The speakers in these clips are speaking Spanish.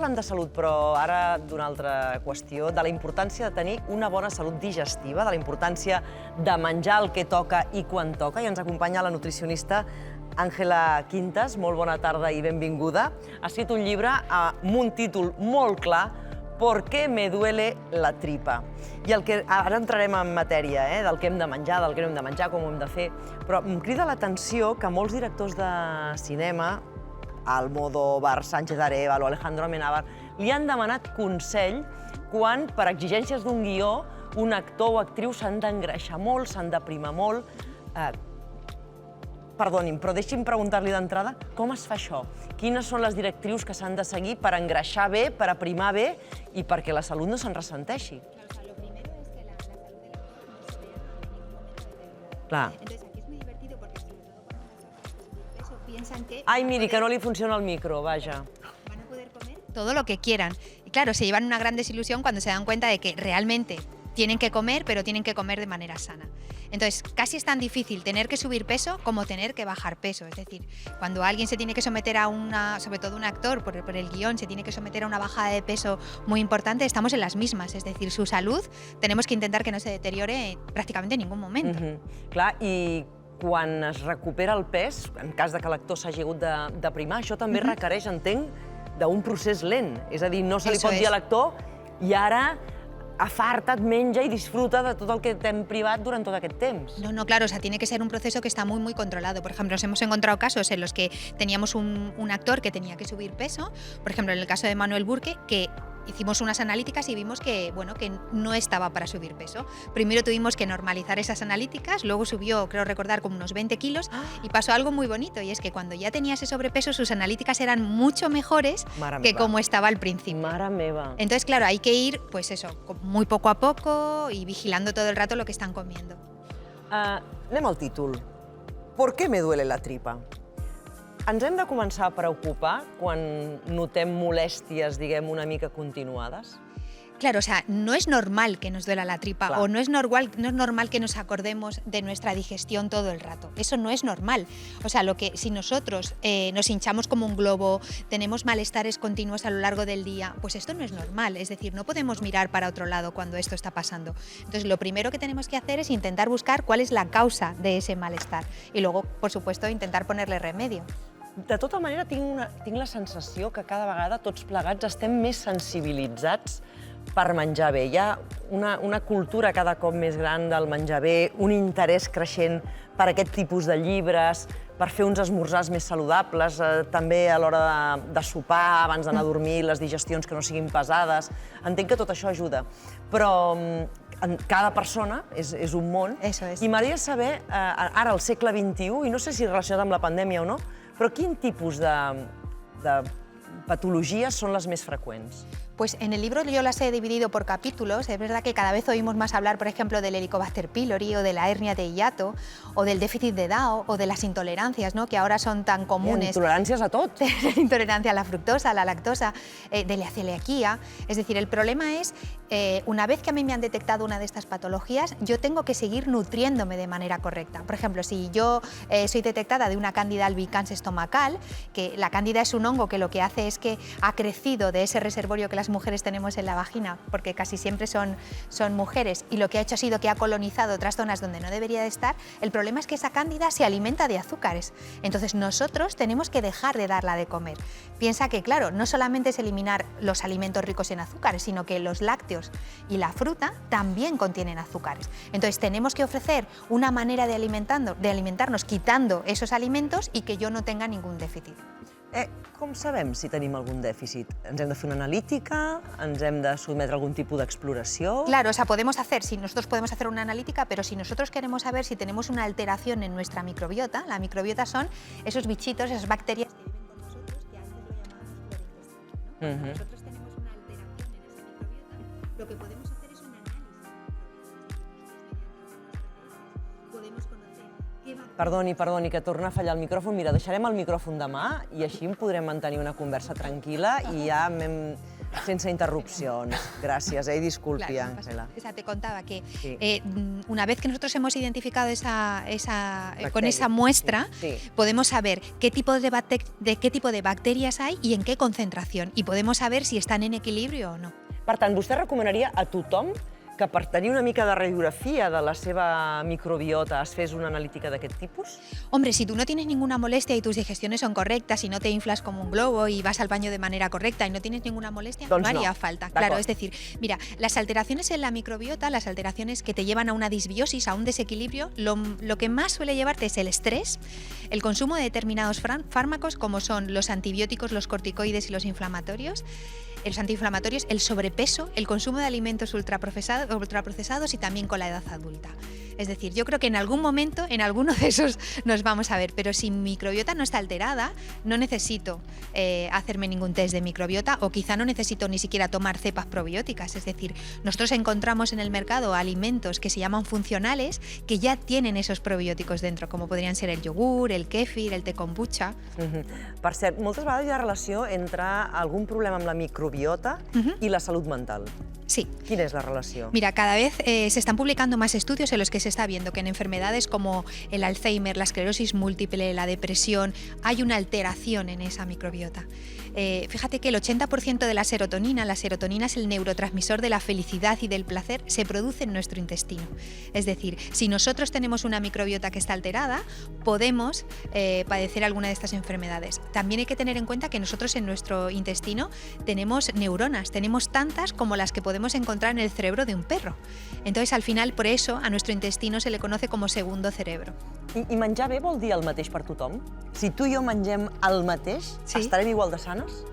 Parlem de salut, però ara d'una altra qüestió, de la importància de tenir una bona salut digestiva, de la importància de menjar el que toca i quan toca. I ens acompanya la nutricionista Àngela Quintas. Molt bona tarda i benvinguda. Ha escrit un llibre amb un títol molt clar, ¿Por qué me duele la tripa? I ara entrarem en matèria del que hem de menjar, del que no hem de menjar, com ho hem de fer, però em crida l'atenció que molts directors de cinema, Almodóvar, Sánchez Arévalo, Alejandro Amenábar, li han demanat consell quan, per exigències d'un guió, un actor o actriu s'han d'engreixar molt, s'han d'aprimar molt. Perdoni'm, però deixi'm preguntar-li d'entrada com es fa això? Quines són les directrius que s'han de seguir per engreixar bé, per aprimar bé i perquè la salut no se'n ressenteixi? Lo primero es que la salud del actor no se vea en ningún momento deteriorada. Clar. Entonces aquí es muy divertido porque sobre todo cuando las chicas de subir peso piensan que Ai, miri, que no li funciona el micro, vaja. van a poder comer todo lo que quieran. Y claro, se llevan una gran desilusión cuando se dan cuenta de que realmente tienen que comer, pero tienen que comer de manera sana. Entonces, casi es tan difícil tener que subir peso como tener que bajar peso. Es decir, cuando alguien se tiene que someter a sobre todo un actor, por el guión, se tiene que someter a una bajada de peso muy importante, estamos en las mismas. Es decir, su salud tenemos que intentar que no se deteriore prácticamente en ningún momento. Clar, i quan es recupera el pes, en cas de que l'actor s'hagi hagut d'aprimar, això també requereix, entenc, d'un procés lent. És a dir, no se li pot dir a l'actor i ara afarta't, menja y disfruta de tot el que t'hem privat durant tot aquest temps. No, claro, o sea, tiene que ser un proceso que está muy controlado. Por ejemplo, nos hemos encontrado casos en los que teníamos un actor que tenía que subir peso, por ejemplo, en el caso de Manuel Burke, que hicimos unas analíticas y vimos que, bueno, que no estaba para subir peso. Primero tuvimos que normalizar esas analíticas, luego subió, creo recordar, como unos 20 kilos y pasó algo muy bonito, y es que cuando ya tenía ese sobrepeso, sus analíticas eran mucho mejores que como estaba al principio. Mare meva. Entonces, claro, hay que ir, pues eso, muy poco a poco y vigilando todo el rato lo que están comiendo. Anem al títol. ¿Por qué me duele la tripa? Ens hem de començar a preocupar quan notem molèsties, diguem, una mica continuades? Claro, o sea, no es normal que nos duela la tripa. Claro. O no es normal que nos acordemos de nuestra digestión todo el rato. Eso no es normal. O sea, si nosotros nos hinchamos como un globo, tenemos malestares continuos a lo largo del día, pues esto no es normal. Es decir, no podemos mirar para otro lado cuando esto está pasando. Entonces, lo primero que tenemos que hacer es intentar buscar cuál es la causa de ese malestar. Y luego, por supuesto, intentar ponerle remedio. De tota manera, tinc la sensació que cada vegada tots plegats estem més sensibilitzats per menjar bé. Hi ha una cultura cada cop més gran del menjar bé, un interès creixent per aquest tipus de llibres, per fer uns esmorzars més saludables, també a l'hora de sopar, abans d'anar a dormir, les digestions que no siguin pesades. Entenc que tot això ajuda, però cada persona és un món. Eso es. I m'agradaria saber, ara al segle XXI, i no sé si relacionat amb la pandèmia o no, però quin tipus de patologies són les més freqüents? Pues en el libro yo las he dividido por capítulos. Es verdad que cada vez oímos más hablar, por ejemplo, del Helicobacter pylori o de la hernia de hiato o del déficit de DAO o de las intolerancias, ¿no?, que ahora son tan comunes. Intoleràncies a tot. Intolerancia a la fructosa, a la lactosa, de la celiaquía. Es decir, el problema es, una vez que a mí me han detectado una de estas patologías, yo tengo que seguir nutriéndome de manera correcta. Por ejemplo, si yo soy detectada de una Candida albicans estomacal, que la cándida es un hongo que lo que hace es que ha crecido de ese reservorio que las mujeres tenemos en la vagina, porque casi siempre son mujeres, y lo que ha hecho ha sido que ha colonizado otras zonas donde no debería de estar. El problema es que esa cándida se alimenta de azúcares. Entonces nosotros tenemos que dejar de darla de comer. Piensa que, claro, no solamente es eliminar los alimentos ricos en azúcares, sino que los lácteos y la fruta también contienen azúcares. Entonces tenemos que ofrecer una manera de alimentarnos quitando esos alimentos y que yo no tenga ningún déficit. Com sabem si tenim algun dèficit? Ens hem de fer una analítica? Ens hem de sotmetre a algun tipus d'exploració? Claro, o sea, nosotros podemos hacer una analítica, pero si nosotros queremos saber si tenemos una alteración en nuestra microbiota, la microbiota son esos bichitos, esas bacterias que viven con nosotros, que antes lo llamábamos flora intestinal, ¿no? Cuando nosotros tenemos una alteración en esa microbiota, lo que podemos hacer es un análisis de microbiota. Podemos conocer qué bacterias... Perdoni, que torna a fallar el micròfon. Mira, deixarem el micròfon de mà i així en podrem mantenir una conversa tranquil·la i ja Sense interrupcions. Gràcies, i disculpi, Claro, Ángela. te contaba que Sí. una vez que nosotros hemos identificado con Bacteria, esa muestra, sí. podemos saber qué tipo de bacterias hay y en qué concentración. Y podemos saber si están en equilibrio o no. Per tant, vostè recomanaria a tothom que per tenir una mica de radiografia de la seva microbiota es fes una analítica d'aquest tipus? Hombre, si tú no tienes ninguna molestia y tus digestiones son correctas y no te inflas como un globo y vas al baño de manera correcta y no tienes ninguna molestia, Doncs no haría no. falta. D'acord. Claro, es decir, mira, las alteraciones en la microbiota, las alteraciones que te llevan a una disbiosis, a un desequilibrio, lo que más suele llevarte es el estrés, el consumo de determinados fármacos como son los antibióticos, los corticoides y los antiinflamatorios, el sobrepeso, el consumo de alimentos ultraprocesados y también con la edad adulta. Es decir, yo creo que en algún momento, en alguno de esos nos vamos a ver, pero si mi microbiota no está alterada, no necesito hacerme ningún test de microbiota o quizá no necesito ni siquiera tomar cepas probióticas. Es decir, nosotros encontramos en el mercado alimentos que se llaman funcionales que ya tienen esos probióticos dentro, como podrían ser el yogur, el kéfir, el té kombucha. Per cert, moltes vegades hi ha relació entre algun problema amb la microbiota i la salut mental. Sí. Quina és la relació? Mira, cada vez se están publicando más estudios en los que se está viendo que en enfermedades como el Alzheimer, la esclerosis múltiple, la depresión, hay una alteración en esa microbiota. Fíjate que el 80% de la serotonina es el neurotransmisor de la felicidad y del placer, se produce en nuestro intestino. Es decir, si nosotros tenemos una microbiota que está alterada, podemos padecer alguna de estas enfermedades. También hay que tener en cuenta que nosotros en nuestro intestino tenemos neuronas, tenemos tantas como las que podemos encontrar en el cerebro de un perro. Entonces, al final, por eso, a nuestro intestino se le conoce como segundo cerebro. I menjar bé vol dir el mateix per tothom? Si tu i jo mengem el mateix, Sí. estarem igual de sanes?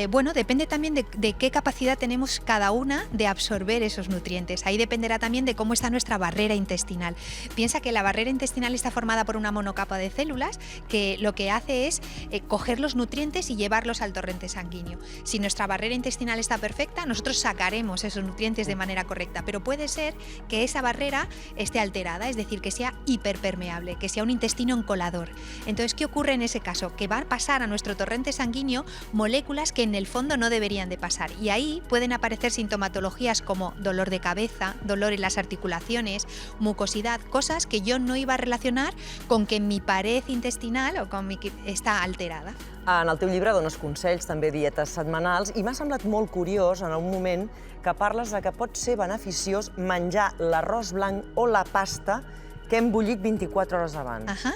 Bueno, depende también de qué capacidad tenemos cada una de absorber esos nutrientes. Ahí dependerá también de cómo está nuestra barrera intestinal. Piensa que la barrera intestinal está formada por una monocapa de células que lo que hace es coger los nutrientes y llevarlos al torrente sanguíneo. Si nuestra barrera intestinal está perfecta, nosotros sacaremos esos nutrientes de manera correcta, pero puede ser que esa barrera esté alterada, es decir, que sea hiperpermeable, que sea un intestino encolador. Entonces, ¿qué ocurre en ese caso? Que van a pasar a nuestro torrente sanguíneo moléculas que en el fondo no deberían de pasar, y ahí pueden aparecer sintomatologías como dolor de cabeza, dolor en las articulaciones, mucosidad, cosas que yo no iba a relacionar con que mi pared intestinal o con está alterada. En el teu llibre dones consells, també dietes setmanals, i m'ha semblat molt curiós en un moment que parles de que pot ser beneficiós menjar l'arròs blanc o la pasta que hem bullit 24 hores abans. Ajá.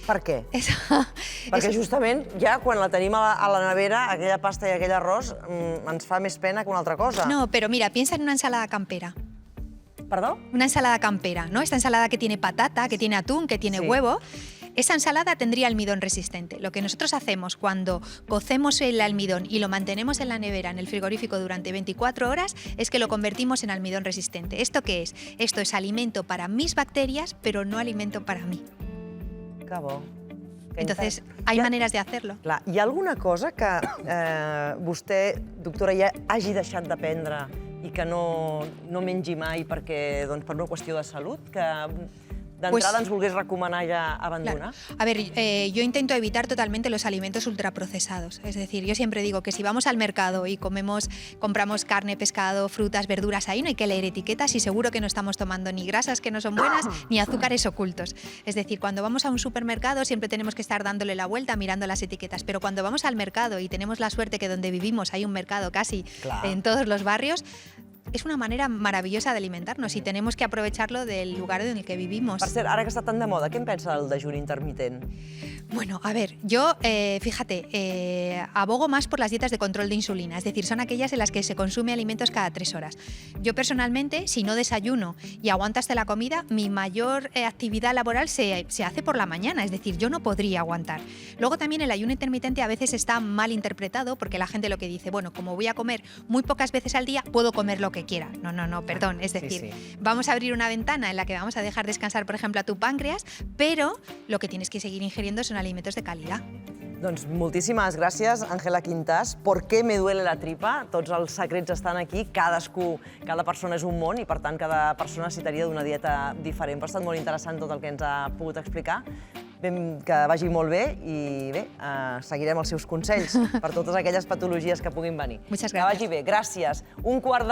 Per què? Perquè justament ja quan la tenim a la nevera, aquella pasta i aquell arròs ens fa més pena que una altra cosa. No, pero mira, piensa en una ensalada campera. Perdó? Una ensalada campera, ¿no? Esta ensalada que tiene patata, que tiene atún, que tiene Sí. huevo. Esa ensalada tendría almidón resistente. Lo que nosotros hacemos cuando cocemos el almidón y lo mantenemos en la nevera, en el frigorífico durante 24 horas, es que lo convertimos en almidón resistente. ¿Esto qué es? Esto es alimento para mis bacterias, pero no alimento para mí. Que bo. Que Entonces, intens. hay maneras de hacerlo. Clar, hi ha alguna cosa que vostè, doctora, ja hagi deixat d'aprendre i que no mengi mai perquè, doncs, per una qüestió de salut, que d'entrada ens volgués recomanar ja abandonar? Claro. A ver, yo intento evitar totalmente los alimentos ultraprocesados. Es decir, yo siempre digo que si vamos al mercado y compramos carne, pescado, frutas, verduras, ahí no hay que leer etiquetas y seguro que no estamos tomando ni grasas que no son buenas ni azúcares ocultos. Es decir, cuando vamos a un supermercado siempre tenemos que estar dándole la vuelta mirando las etiquetas, pero cuando vamos al mercado y tenemos la suerte que donde vivimos hay un mercado casi en todos los barrios, es una manera maravillosa de alimentarnos y tenemos que aprovecharlo del lugar en el que vivimos. Per cert, ara que està tan de moda, què en pensa del dejuni intermitent? Bueno, a ver, yo, fíjate, abogo más por las dietas de control de insulina, es decir, son aquellas en las que se consume alimentos cada 3 horas. Yo personalmente, si no desayuno y aguanto hasta la comida, mi mayor actividad laboral se hace por la mañana, es decir, yo no podría aguantar. Luego también el ayuno intermitente a veces está mal interpretado porque la gente lo que dice, bueno, como voy a comer muy pocas veces al día, puedo comer lo que quiera. No, perdón, es decir, vamos a abrir una ventana en la que vamos a dejar descansar, por ejemplo, a tu páncreas, pero lo que tienes que seguir ingiriendo son alimentos de calidad. Doncs moltíssimes gràcies, Ángela Quintás. ¿Por qué me duele la tripa? Tots els secrets estan aquí, cada persona és un món i, per tant, cada persona necessitaria d'una dieta diferent. Però ha estat molt interessant tot el que ens ha pogut explicar. Que vagi molt bé i bé, seguirem els seus consells per totes aquelles patologies que puguin venir. Muchas Que gracias. vagi bé, gràcies. 1/4